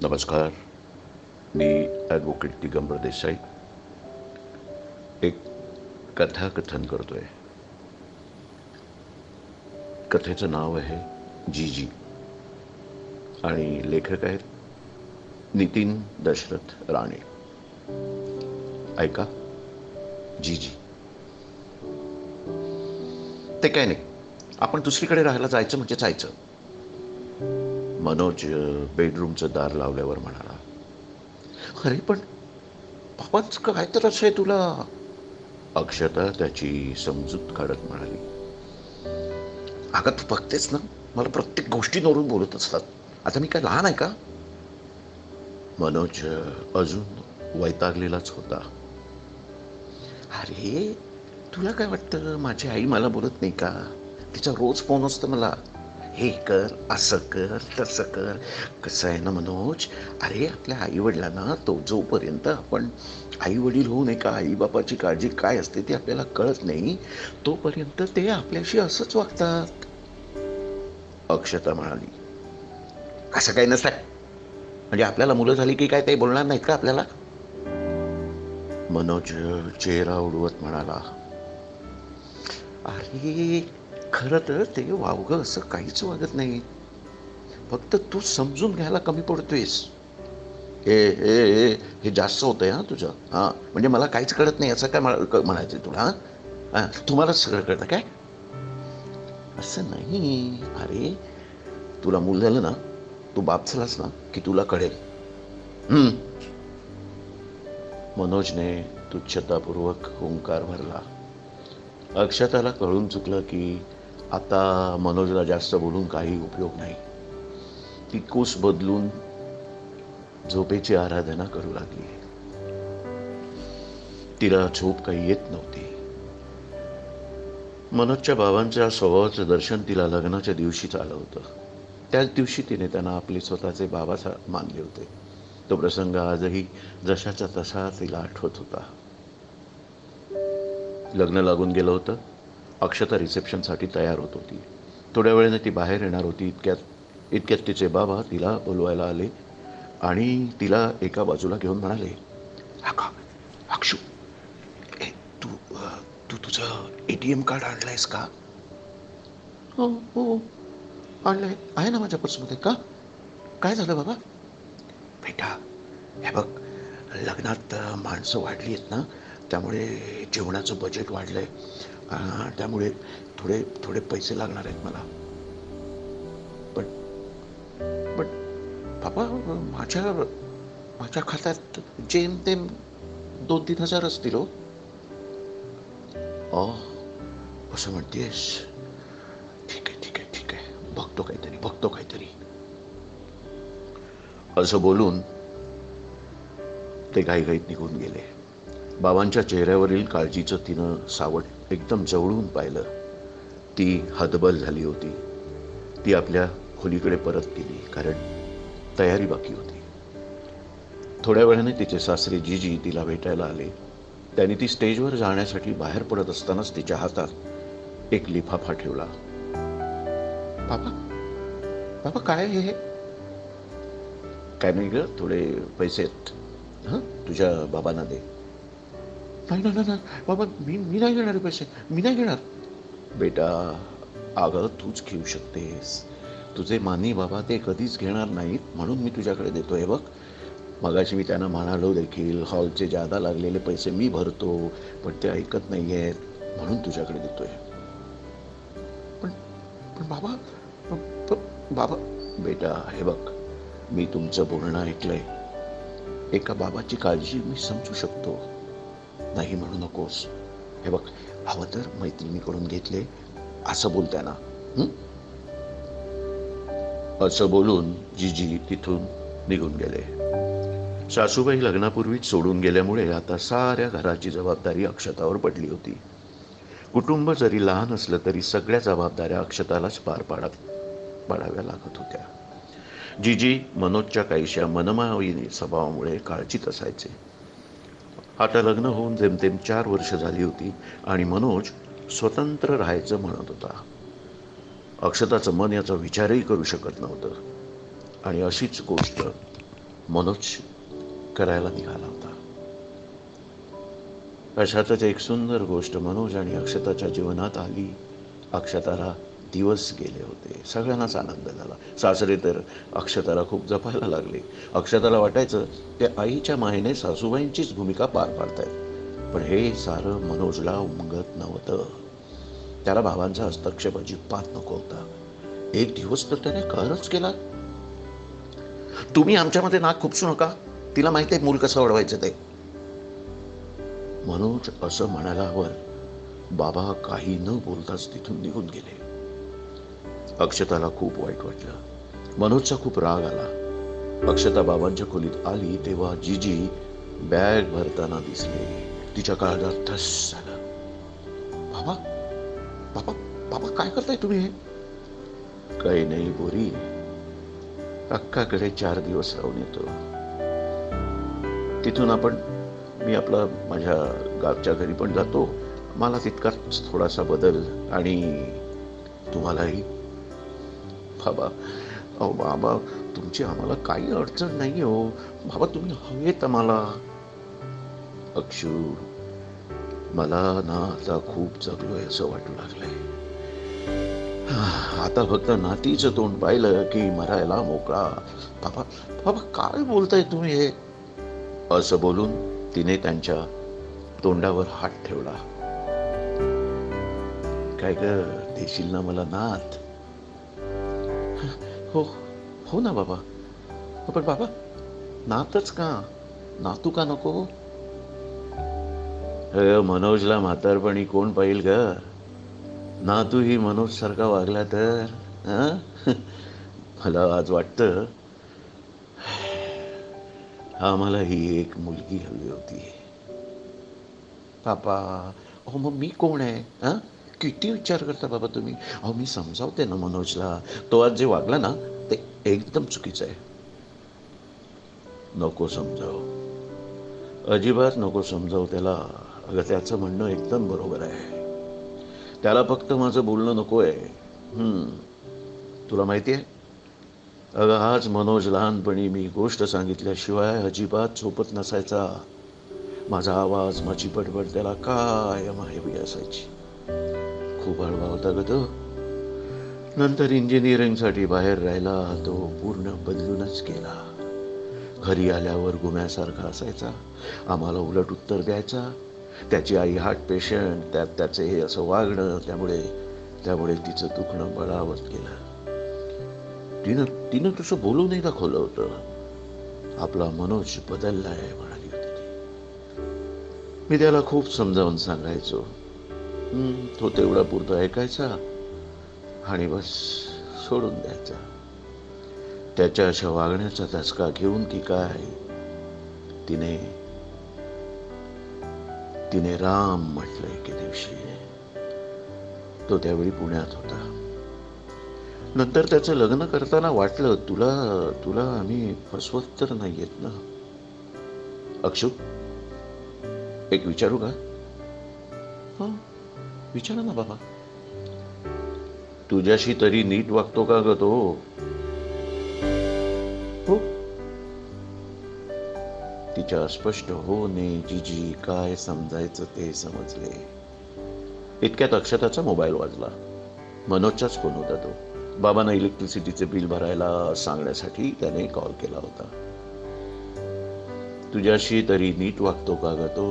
नमस्कार. मी ॲडव्होकेट दिगंबर देसाई एक कथाकथन करतोय. कथेचं नाव आहे जीजी आणि लेखक आहेत नितीन दशरथ राणे. ऐका. जीजी. ते काय नाही, आपण दुसरीकडे राहायला जायचं म्हणजे जायचं. मनोज बेडरूमचं दार लावल्यावर म्हणाला, अरे पण बाबांचं काय तर असं आहे तुला. अक्षता त्याची समजूत काढत म्हणाली, अगं तू बघतेस ना, मला प्रत्येक गोष्टींवरून बोलत असतात. आता मी काय लहान आहे का. मनोज अजून वैतागलेलाच होता. अरे तुला काय वाटतं, माझी आई मला बोलत नाही का. तिचा रोज फोन असतो मला, हे कर, असं कर, तसं कर. कसं आहे ना मनोज, अरे आपल्या आई वडिलांना तो जोपर्यंत आपण आई वडील होऊन एका आई बापाची काळजी काय असते ती आपल्याला कळत नाही, तोपर्यंत ते आपल्याशी असंच वागतात. अक्षता म्हणाली, असं काही नसतं. म्हणजे आपल्याला मुलं झाली की काय ते बोलणार नाहीत का आपल्याला. मनोज चेहरा उडवत म्हणाला, अरे खरं तर ते वावगं असं काहीच वागत नाही, फक्त तू समजून घ्यायला कमी पडतोयस. हे हे हे हे जास्त होतंय हा तुझं. हा म्हणजे मला काहीच कळत नाही असं काय म्हणायचंय तुला. हा तुम्हालाच सगळं कळतं काय. असं नाही. अरे तुला मूल झालं ना, तू बाप झालास ना की तुला कळेल. मनोजने तुच्छतापूर्वक हुंकार भरला. अक्षताला कळून चुकलं की आता मनोजला जास्त बोलून काही उपयोग नाही. ती कूस बदलून झोपेची आराधना करू लागली. तिला झोप काही येत नव्हती. मनोजच्या बाबांच्या स्वभावाचं दर्शन तिला लग्नाच्या दिवशीच आलं होतं. त्याच दिवशी तिने त्यांना आपले स्वतःचे बाबा मानले होते. तो प्रसंग आजही जशाचा तसा तिला आठवत होता. लग्न लागून गेलं होतं. अक्षता रिसेप्शनसाठी तयार होत होती. थोड्या वेळाने ती बाहेर येणार होती. इतक्यात तिचे बाबा तिला बोलवायला आले आणि तिला एका बाजूला घेऊन म्हणाले, अगं अक्षू, ए, तू तू तुझं ATM कार्ड आणलंयस का. हो हो आणलंय, आहे ना माझ्या पर्समध्ये. का काय झालं बाबा. बेटा हे बघ, लग्नात माणसं वाढली आहेत ना, त्यामुळे जेवणाचं बजेट वाढलंय. त्यामुळे थोडे थोडे पैसे लागणार आहेत मला. पण पण बाबा, माझ्या माझ्या खात्यात जेमतेम 2-3 हजार असतील हो. असं म्हणतेस. ठीक आहे ठीक आहे ठीक आहे, बघतो काहीतरी. असं बोलून ते घाईघाईत निघून गेले. बाबांच्या चेहऱ्यावरील काळजीचं तिनं सावट एकदम जवळून पाहिलं. ती हतबल झाली होती. ती आपल्या खोलीकडे परत गेली, कारण तयारी बाकी होती. थोड्या वेळाने तिचे सासरे जीजी तिला भेटायला आले. त्यांनी ती स्टेजवर जाण्यासाठी बाहेर पडत असतानाच तिच्या हातात एक लिफाफा ठेवला. बाबा बाबा काय हे. काय नाही ग, थोडे पैसे आहेत. हां तुझ्या बाबांना दे. नाही ना ना बाबा, मी नाही घेणार पैसे, मी नाही घेणार. बेटा अगं तूच घेऊ शकतेस. तुझे मानी बाबा ते कधीच घेणार नाहीत, म्हणून मी तुझ्याकडे देतोय. बघ, मगाशी मी त्यांना म्हणालो देखील, हॉलचे जादा लागलेले पैसे मी भरतो, पण ते ऐकत नाही आहेत, म्हणून तुझ्याकडे देतोय. पण पण बाबा, बाबा. बेटा हे बघ, मी तुमचं बोलणं ऐकलंय. एका बाबाची काळजी मी समजू शकतो, नाही म्हणू नकोस. हे बघ, हवं तर मैत्रिणीकडून घेतले असं बोल त्यांना. असं बोलून जीजी तिथून निघून गेले. सासूबाई लग्नापूर्वीच सोडून गेल्यामुळे आता साऱ्या घराची जबाबदारी अक्षतावर पडली होती. कुटुंब जरी लहान असलं तरी सगळ्या जबाबदाऱ्या अक्षतालाच पार पाडाव्या लागत होत्या. जीजी मनोजच्या काहीशा मनमावी स्वभावामुळे काळजीत असायचे. आता लग्न होऊन जेमतेम 4 वर्ष झाली होती आणि मनोज स्वतंत्र राहायचं म्हणत होता. अक्षताचं मन याचा विचारही करू शकत नव्हतं. आणि अशीच गोष्ट मनोज करायला निघाला होता. अशातच एक सुंदर गोष्ट मनोज आणि अक्षताच्या जीवनात आली. अक्षताला दिवस गेले होते. सगळ्यांनाच आनंद झाला. सासरे तर अक्षताला खूप जपायला लागले. अक्षताला वाटायचं ते आईच्या मायेने सासूबाईंचीच भूमिका पार पाडतायत. पण हे सारं मनोजला उमगत नव्हतं. त्याला भावांचा हस्तक्षेप अजिबात नको होता. एक दिवस तर त्याने कहरच केला. तुम्ही आमच्यामध्ये नाक खुपसू नका. तिला माहिती आहे मूल कसं वाढवायचं ते. मनोज असं म्हणाल्यावर बाबा काही न बोलताच तिथून निघून गेले. अक्षताला खूप वाईट वाटलं. मनोजचा खूप राग आला. अक्षता बाबांच्या खोलीत आली तेव्हा जीजी बॅग भरताना दिसले. तिच्या काळजात ठस झालं. बाबा बाबा बाबा काय करताय तुम्ही हे? काही नाही बोरी, अक्काकडे 4 दिवस राहून येतो. तिथून मी माझ्या गावच्या घरी पण जातो. मला तितकाच थोडासा बदल आणि तुम्हालाही. बाबा, अहो बाबा, तुमची आम्हाला काही अडचण नाही हो बाबा, तुम्ही हवेत आम्हाला. अक्षू, मला ना आता खूप जगलोय असं वाटू लागलंय. आता फक्त नातीचं तोंड पाहिलं की मरायला मोकळा. बाबा बाबा काय बोलताय तुम्ही हे? असं बोलून तिने त्यांच्या तोंडावर हात ठेवला. काय ग, देशील ना मला नात? हो हो ना बाबा. पण बाबा, नातच का, नातू का नको? मनोजला म्हातारपणी कोण पाहिल ग? नातू ही मनोज सारखा वागला तर. मला आज वाटतं आम्हाला ही एक मुलगी हवी होती. पापा, अहो मग मी कोण आहे? किती विचार करता बाबा तुम्ही. अहो मी समजावते ना मनोजला. तो आज जे वागला ना ते एकदम चुकीचं आहे. नको समजाव, अजिबात नको समजाव त्याला. अगं त्याचं म्हणणं एकदम बरोबर आहे. त्याला फक्त माझं बोलणं नको आहे. तुला माहिती आहे, अगं आज मनोज लहानपणी मी गोष्ट सांगितल्याशिवाय अजिबात झोपत नसायचा. माझा आवाज, माझी बडबड त्याला कायम हवी असायची. खूप हळवा होता ग तो. नंतर इंजिनिअरिंगसाठी बाहेर राहिला. तो पूर्ण बदलूनच गेला. घरी आल्यावर गुम्यासारखा असायचा. आम्हाला उलट उत्तर द्यायचा. त्याची आई हार्ट पेशंट, त्यात त्याचे हे असं वागणं, त्यामुळे तिचं दुखणं बळावत गेलं. तिनं तसं बोलूनही दाखवलं होतं. आपला मनोज बदललाय म्हणाली होती ती. मी त्याला खूप समजावून सांगायचो. तो तेवढा पुरता ऐकायचा आणि बस सोडून द्यायचा. त्याच्या अशा वागण्याचा धसका घेऊन की काय तिने राम म्हटलं एके दिवशी. तो त्यावेळी पुण्यात होता. नंतर त्याचं लग्न करताना वाटलं तुला आम्ही फसवत तर नाहीयेत ना. अक्षू, एक विचारू का? विचारा ना बाबा. तुझ्याशी तरी नीट वागतो का ग तो? हो. तिच्या अस्पष्ट होने जीजी काय समजायचं ते समजले. इतक्यात अक्षताचा मोबाईल वाजला. मनोजचाच फोन होता तो. बाबांना इलेक्ट्रिसिटीचे बिल भरायला सांगण्यासाठी त्याने कॉल केला होता. तुझ्याशी तरी नीट वागतो का ग तो?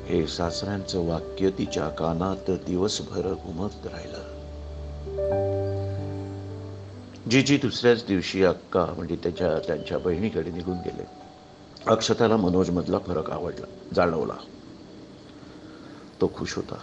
हे सासऱ्यांचं वाक्य तिच्या कानात दिवसभर घुमत राहिलं. जीजी दुसऱ्याच दिवशी अक्का म्हणजे त्यांच्या बहिणीकडे निघून गेले. अक्षताला मनोज मधला फरक जाणवला. तो खुश होता.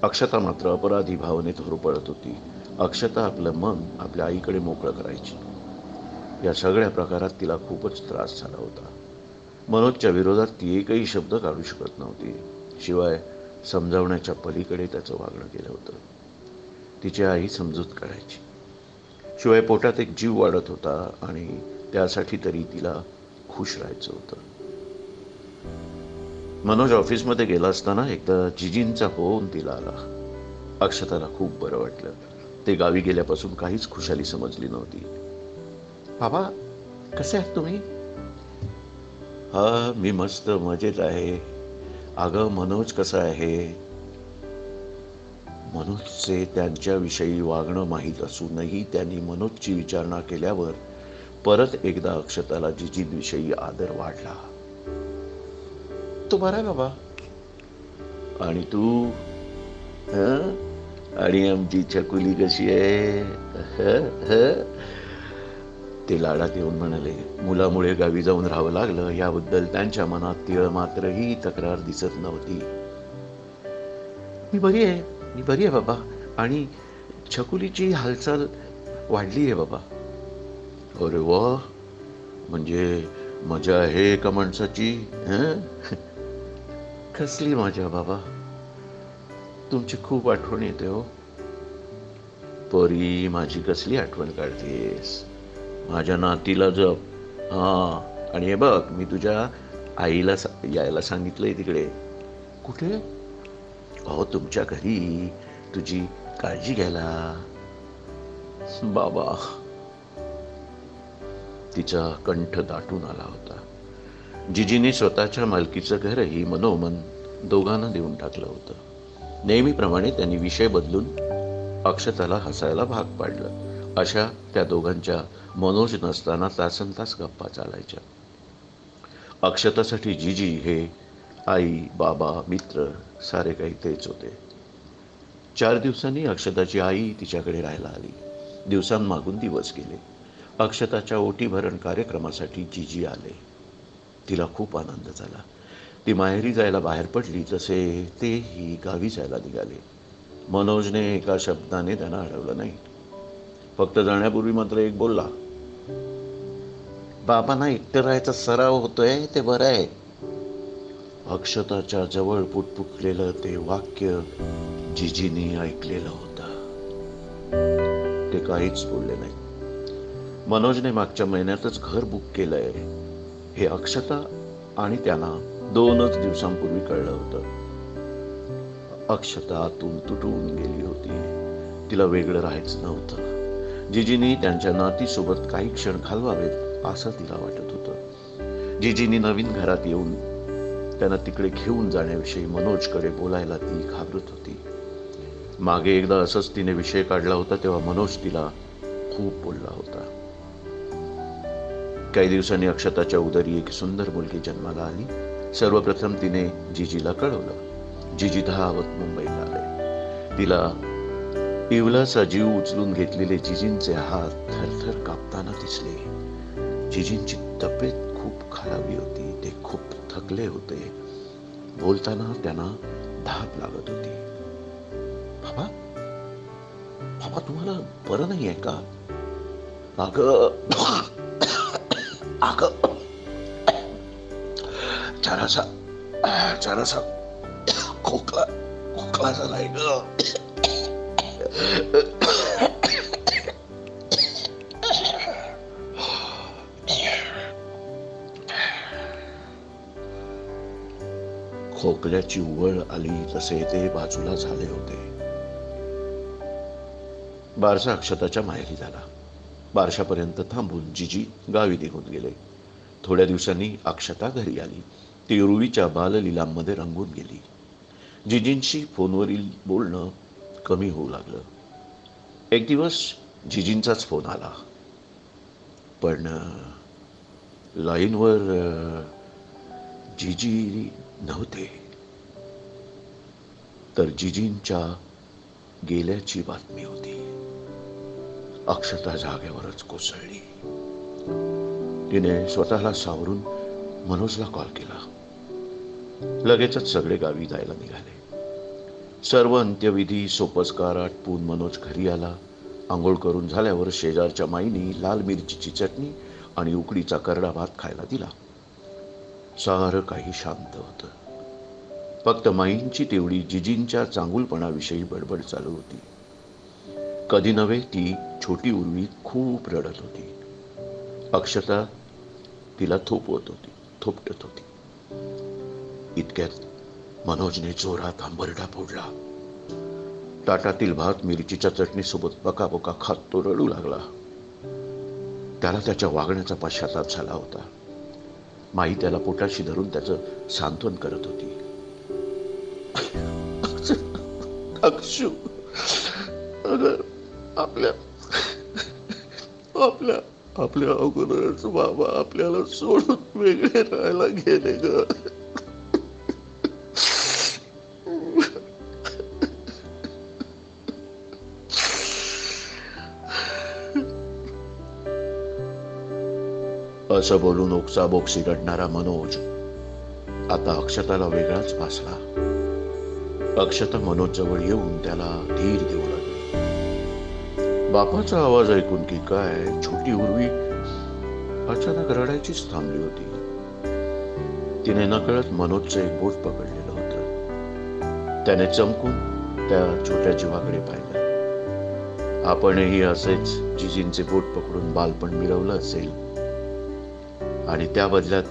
अक्षता मात्र अपराधी भावनेत होरपळत होती. अक्षता आपलं मन आपल्या आईकडे मोकळं करायची. या सगळ्या प्रकारात तिला खूपच त्रास झाला होता. मनोजच्या विरोधात ती एकही शब्द काढू शकत नव्हती. शिवाय समजावण्याच्या पलीकडे त्याचं वागणं गेलं होतं. तिची आई समजूत काढायची. शिवाय पोटात एक जीव वाढत होता आणि त्यासाठी तरी तिला खुश राहायचं होतं. मनोज ऑफिसमध्ये गेला असताना एकदा जीजींचा फोन तिला आला. अक्षताला खूप बरं वाटलं. ते गावी गेल्यापासून काहीच खुशाली समजली नव्हती. बाबा, कसे आहात तुम्ही? हा, मी मस्त मजेत आहे. अगं, मनोज कसा आहे? मनोजचे त्यांच्याविषयी वागणं माहीत असूनही त्यांनी मनोजची विचारणा केल्यावर परत एकदा अक्षताला जिजींविषयी आदर वाढला. तो बरा आहे बाबा. आणि तू? हं? आणि आमची छकुली कशी आहे? हं? हं? ते लाडात येऊन म्हणाले. मुलामुळे गावी जाऊन राहावं लागलं याबद्दल त्यांच्या मनात तीळ मात्रही तक्रार दिसत नव्हती. मी बरी आहे बाबा. आणि छकुलीची हालचाल वाढली आहे बाबा. अरे वा, म्हणजे मजा आहे एका माणसाची. हं? कसली मजा बाबा? तुमची खूप आठवण येते हो. परी, माझी कसली आठवण काढतेस? माझ्या नातीला जप. हा, आणि हे बघ, मी तुझ्या आईला यायला सांगितलंय तिकडे. कुठे? अहो, तुमच्या घरी तुझी काळजी घ्यायला. बाबा. तिचा कंठ दाटून आला होता. जिजीने स्वतःच्या मालकीचं घरही मनोमन दोघांना देऊन टाकलं होतं. नेहमीप्रमाणे त्यांनी विषय बदलून अक्षताला हसायला भाग पाडलं. अशा त्या दोघांच्या मनोज नसताना तासनतास गप्पा चालायच्या. अक्षतासाठी जिजी हे आई, बाबा, मित्र सारे काही तेच होते. 4 दिवसांनी अक्षताची आई तिच्याकडे राहायला आली. दिवसांमागून दिवस गेले. अक्षताच्या ओटी भरण कार्यक्रमासाठी जिजी आले. तिला खूप आनंद झाला. ती माहेरी जायला बाहेर पडली तसे तेही गावी जायला निघाले. मनोजने एका शब्दाने त्यांना अडवलं नाही. फक्त जाण्यापूर्वी मात्र एक बोलला, बाबांना एकटं राहायचा सराव होतोय, ते बरं आहे. अक्षताच्या जवळ पुटपुटलेलं ते वाक्य जिजीने ऐकलेलं होतं. ते काहीच बोलले नाही. मनोजने मागच्या महिन्यातच घर बुक केलंय हे अक्षता आणि त्यांना 2च दिवसांपूर्वी कळलं होतं. अक्षता आतून तुटून गेली होती. तिला वेगळं राहायचं नव्हतं. जिजीनी त्यांच्या नातीसोबत काही क्षण घालवावेत असं तिला वाटत होतं. जिजीनी नवीन घरात येऊन त्यांना तिकडे घेऊन जाण्याविषयी मनोजकडे बोलायला ती घाबरत होती. मागे एकदा असंच तिने विषय काढला होता तेव्हा मनोज तिला खूप बोलला होता. काही दिवसांनी अक्षताच्या उदरी एक सुंदर मुलगी जन्माला आली. सर्वप्रथम तिने जिजीला कळवलं. जिजी धावत मुंबईला आले. तिला इवलाचा जीव उचलून घेतलेले जिजींचे हात थरथर कापताना दिसले. जिजींची तब्येत खूप खालावली होती. ते खूप थकले होते. बोलताना त्यांना धाप लागत होती. बाबा, बाबा, तुम्हाला बरं नाही आहे का? अगं, जरासा खोकला झालाय ग. खोकल्याची उवळ आली तसे ते बाजूला झाले होते. बारसा अक्षताच्या माहेरी झाला. बारशापर्यंत थांबून जिजी गावी निघून गेले. थोड्या दिवसांनी अक्षता घरी आली. ती रुवीच्या बाललीलांमध्ये रंगून गेली. जिजींशी फोनवरील बोलणं कमी होऊ लागलं. एक दिवस जिजींचाच फोन आला. पण लाईनवर जिजी नव्हते. तर जिजींच्या गेल्याची बातमी होती. अक्षता जागेवरच कोसळली. तिने स्वतःला सावरून मनोजला कॉल केला. लगेचच सगळे गावी जायला निघाले. सर्व अंत्यविधी सोपस्कार आटपून मनोज घरी आला. आंघोळ करून झाल्यावर शेजारच्या माईनी लाल मिरचीची चटणी आणि उकडीचा करडा भात खायला दिला. सारं काही शांत होतं. फक्त माईंची तेवढी जिजींच्या चांगुलपणाविषयी बडबड चालू होती. कधी नव्हे ती छोटी उर्वी खूप रडत होती. अक्षता तिला थोपटत होती. इतक्यात मनोजने जोरात आंबरडा फोडला. ताटातील भात मिरचीच्या चटणीसोबत पकापका खात तो रडू लागला. त्याला त्याच्या वागण्याचा पश्चाताप झाला होता. माई त्याला पोटाशी धरून त्याचं सांत्वन करत होती. अक्षू, अगर आपल्या आपल्या आपल्या अगोदरच बाबा आपल्याला सोडून वेगळे राहायला गेले ग. असं बोलून ओक्साबोक्सी रडणारा मनोज आता अक्षताला वेगळाच भासला. अक्षता मनोज जवळ येऊन त्याला धीर देऊ लागली. बापाचा आवाज ऐकून की काय छोटी उर्वी अचानक रडायचीच थांबली होती. तिने नकळत मनोजचं एक बोट पकडलेलं होतं. त्याने चमकून त्या छोट्या जीवाकडे पाहिलं. आपणही असेच जिजींचे बोट पकडून बालपण मिरवलं असेल आणि त्या बदल्यात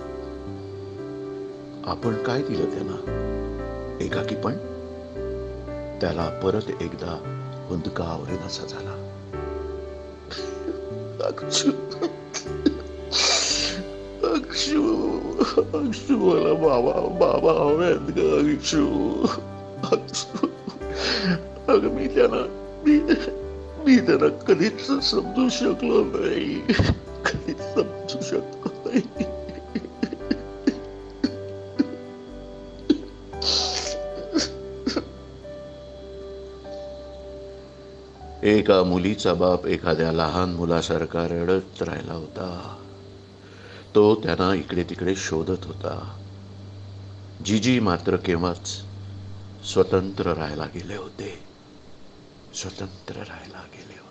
आपण काय दिलं त्यांना? एकाकीपण. त्याला परत एकदा हुंदका आवरेनासा झाला. अक्षू, अक्षू, अक्षू, मला बाबा बाबा हवेत ग. अक्षू, अक्षू, अगं मी त्यांना कधीच समजू शकलो नाही. कधीच समजू शकलो नाही. एका मुलीचा बाप एखाद्या लहान मुलासारखा रडत राहिला होता. तो त्यांना इकडे तिकडे शोधत होता. जीजी मात्र केव्हाच स्वतंत्र राहायला गेले होते. स्वतंत्र राहायला गेले होते.